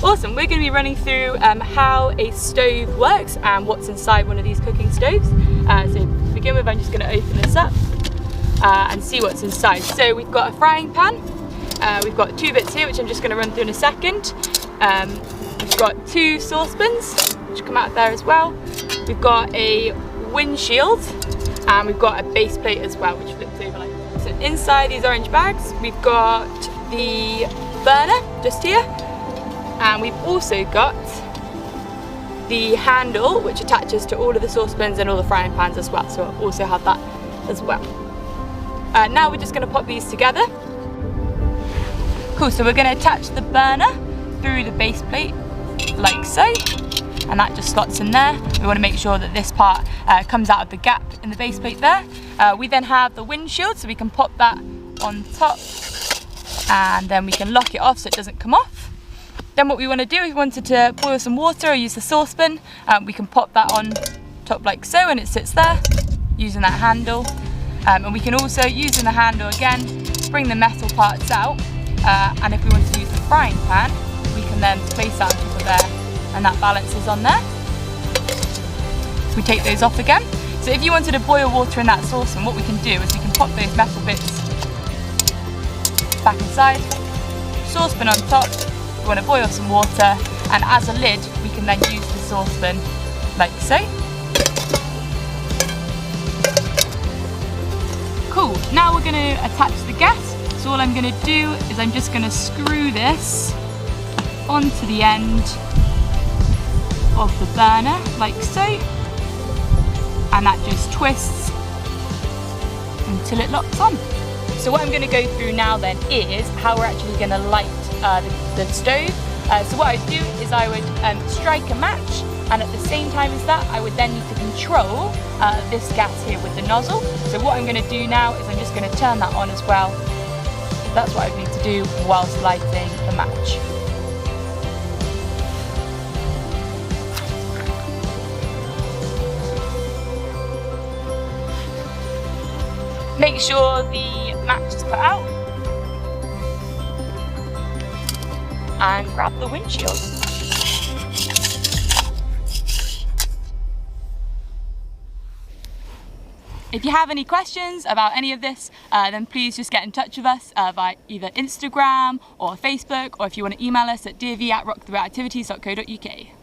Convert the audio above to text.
Awesome, we're going to be running through how a stove works and what's inside one of these cooking stoves. So to begin with, I'm just going to open this up and see what's inside. So we've got a frying pan, we've got 2 bits here which I'm just going to run through in a second. We've got 2 saucepans which come out there as well. We've got a windshield and we've got a base plate as well which flips over like that. So inside these orange bags we've got the burner just here, and we've also got the handle which attaches to all of the saucepans and all the frying pans as well, so I'll also have that as well. Now we're just going to pop these together. Cool, so we're going to attach the burner through the base plate like so, and that just slots in there. We want to make sure that this part comes out of the gap in the base plate there. We then have the windshield, so we can pop that on top and then we can lock it off so it doesn't come off. Then what we want to do, if we wanted to boil some water or use the saucepan, we can pop that on top like so and it sits there using that handle. And we can also, using the handle again, bring the metal parts out, and if we want to use the frying pan, we can then place that on top of there and that balances on there. We take those off again. So if you wanted to boil water in that saucepan, what we can do is we can pop those metal bits back inside, saucepan on top. We want to boil some water, and as a lid we can then use the saucepan like so. Cool, now we're going to attach the gas. So all I'm going to do is I'm just going to screw this onto the end of the burner like so, and that just twists until it locks on. So what I'm going to go through now then is how we're actually going to light the stove. So what I would do is I would strike a match, and at the same time as that I would then need to control this gas here with the nozzle. So what I'm going to do now is I'm just going to turn that on as well. That's what I need to do whilst lighting the match. Make sure the match is put out and grab the windshield. If you have any questions about any of this, then please just get in touch with us via either Instagram or Facebook, or if you want to email us at DofE@rockthroughoactivities.co.uk.